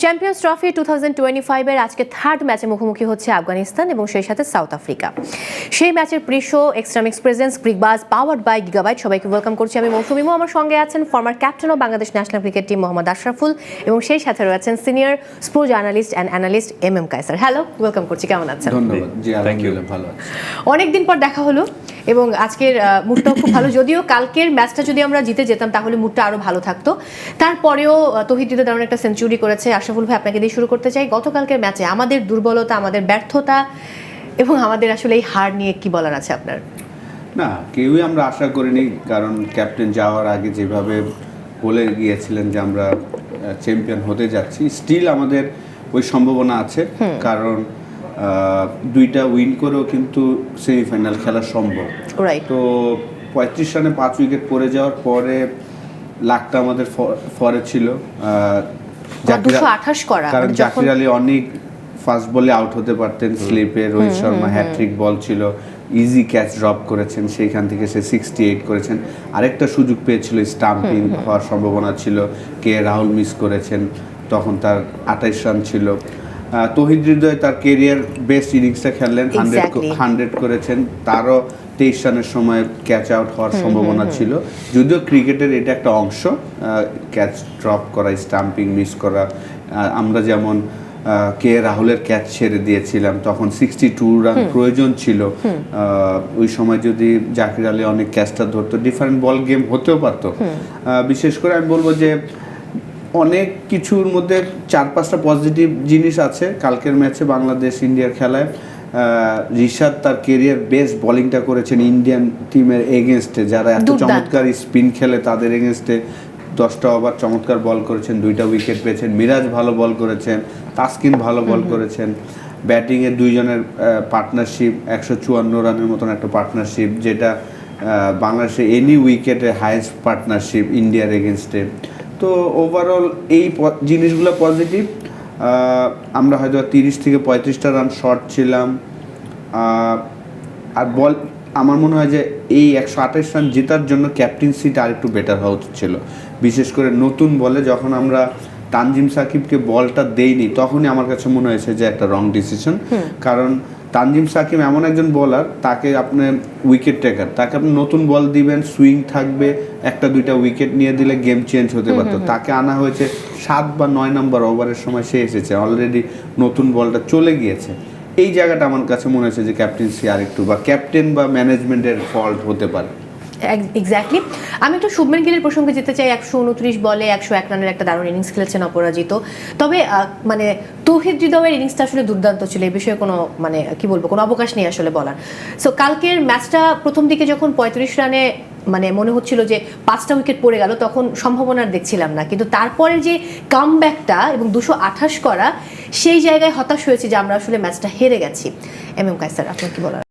Champions trophy 2025 এর আজকে third ম্যাচে মুখোমুখি হচ্ছে আফগানিস্তান এবং সেই সাথে সাউথ আফ্রিকা। সেই ম্যাচের preshow extra mix presents Cricbuzz powered by Gigabyte. সবাইকে ওয়েলকাম করছি আমি মৌসুমী। আমার সঙ্গে আছেন former captain of Bangladesh national cricket team Mohammad Ashraful এবং সেই সাথে রয়েছেন senior sports journalist and analyst M Kaiser. Hello, welcome করছি। কেমন আছেন? ধন্যবাদ। জি আলহামদুলিল্লাহ ভালো আছি। অনেকদিন পর দেখা হলো এবং আজকের মুডটাও খুব ভালো। যদিও কালকের ম্যাচটা যদি আমরা জিতে যেতাম তাহলে মুডটা আরো ভালো থাকতো। তারপরেও তৌহিদ হৃদয় দারুণ একটা সেঞ্চুরি করেছে। আশরাফুল ভাই, আপনাকে দিয়ে শুরু করতে চাই। গতকালকের ম্যাচে আমাদের দুর্বলতা, আমাদের ব্যর্থতা এবং আমাদের আসলে এই হার নিয়ে কি বলার আছে আপনার? না, কেউই আমরা আশা করিনি, কারণ ক্যাপ্টেন যাওয়ার আগে যেভাবে বলে গিয়েছিলেন যে আমরা চ্যাম্পিয়ন হতে যাচ্ছি, স্টিল আমাদের ওই সম্ভাবনা আছে। কারণ দুইটা উইন করেও কিন্তু সেমিফাইনাল খেলা সম্ভব। তো 35 রানে 5 উইকেট পড়ে যাওয়ার পরে লাকটা আমাদের ফরে ছিল। 228 করা, কারণ জাকির আলী অনেক ফার্স্ট বলে আউট হতে পারতেন স্লিপে। রোহিত শর্মা হ্যাট্রিক বল ছিল, ইজি ক্যাচ ড্রপ করেছেন, সেইখান থেকে সে 68 করেছেন। আরেকটা সুযোগ পেয়েছিল, স্টাম্পিং হওয়ার সম্ভাবনা ছিল, কে রাহুল মিস করেছেন, তখন তার 28 রান ছিল। তৌহিদ হৃদয় তার কেরিয়ার বেস্ট ইনিংসটা খেললেন, 100 করেছেন। তারও 23 রানের সময় ক্যাচ আউট হওয়ার সম্ভাবনা ছিল। যদিও ক্রিকেটের এটা একটা অংশ, ক্যাচ ড্রপ করা, স্টাম্পিং মিস করা। আমরা যেমন কে রাহুলের ক্যাচ ছেড়ে দিয়েছিলাম, তখন 62 রান প্রয়োজন ছিল। ওই সময় যদি জাকির আলী অনেক ক্যাচটা ধরতো, ডিফারেন্ট বল গেম হতেও পারতো। বিশেষ করে আমি বলবো যে অনেক কিছুর মধ্যে 4-5টা পজিটিভ জিনিস আছে কালকের ম্যাচে বাংলাদেশ ইন্ডিয়ার খেলায়। রিশাদ তার কেরিয়ার বেস্ট বোলিংটা করেছেন ইন্ডিয়ান টিমের এগেনস্টে, যারা এত চমৎকার স্পিন খেলে তাদের এগেনস্টে 10টা ওভার চমৎকার বল করেছেন, 2টা উইকেট পেয়েছেন। মিরাজ ভালো বল করেছেন, তাসকিন ভালো বল করেছেন। ব্যাটিংয়ে দুইজনের পার্টনারশিপ, 154 রানের মতন একটা পার্টনারশিপ, যেটা বাংলাদেশে এনি উইকেটে হাইয়েস্ট পার্টনারশিপ ইন্ডিয়ার এগেনস্টে। তো ওভারঅল এই জিনিসগুলো পজিটিভ। আমরা হয়তো 30 থেকে 35টা রান শর্ট ছিলাম। আর বল আমার মনে হয় যে এই 128 রান জেতার জন্য ক্যাপ্টেন্সিটা আরেকটু বেটার হওয়া উচিত ছিল। বিশেষ করে নতুন বলে যখন আমরা তানজিম সাকিবকে বলটা দেইনি, তখনই আমার কাছে মনে হয়েছে যে একটা রং ডিসিশন। কারণ তানজিম সাকিব এমন একজন বোলার, তাকে আপনি উইকেট টেকার, তাকে আপনি নতুন বল দিবেন, সুইং থাকবে, 1-2টা উইকেট নিয়ে দিলে গেম চেঞ্জ হতে পারতো। তাকে আনা হয়েছে 7 বা 9 নম্বর ওভারের সময়, সে এসেছে, অলরেডি নতুন বলটা চলে গিয়েছে। এই জায়গাটা আমার কাছে মনে হয়েছে যে ক্যাপ্টেন্সি আরেকটু, বা ক্যাপ্টেন বা ম্যানেজমেন্টের ফল্ট হতে পারে। এক্স্যাক্টলি। আমি একটু শুভমান গিলের প্রসঙ্গে যেতে চাই। 129 বলে 101 রানের একটা দারুণ ইনিংস খেলেছেন অপরাজিত। তবে মানে তৌহিদ হৃদয়ের ইনিংসটা আসলে দুর্দান্ত ছিল, এই বিষয়ে কোনো মানে কি বলবো, কোনো অবকাশ নেই আসলে বলার। সো কালকের ম্যাচটা প্রথম দিকে যখন 35 রানে মানে মনে হচ্ছিল যে 5টা উইকেট পড়ে গেল, তখন সম্ভাবনার দেখছিলাম না। কিন্তু তারপরে যে কামব্যাকটা এবং 228 করা, সেই জায়গায় হতাশ হয়েছে যে আমরা আসলে ম্যাচটা হেরে গেছি। এম কায়সার, আপনার কি বলার?